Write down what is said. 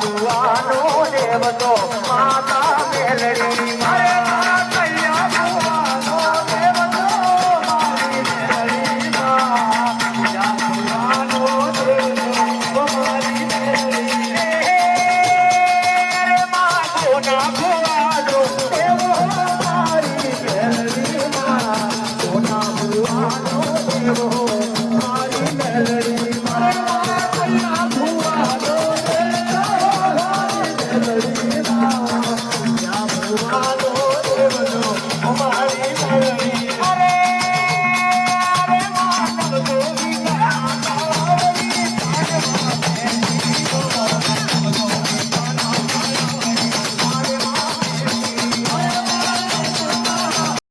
ભુવાનો દેવ તો માતા મેલડી મારે કૈયા ભુવાનો દેવ તો મારી મેલડી ભુવાનો દેવ મારી મેલડી માગો ના ભુવાનો દેવ મારી મેલડી કોના ભુવાનો દેવ મારી મેલડી મારે કૈયા ભુવાનો Thank you.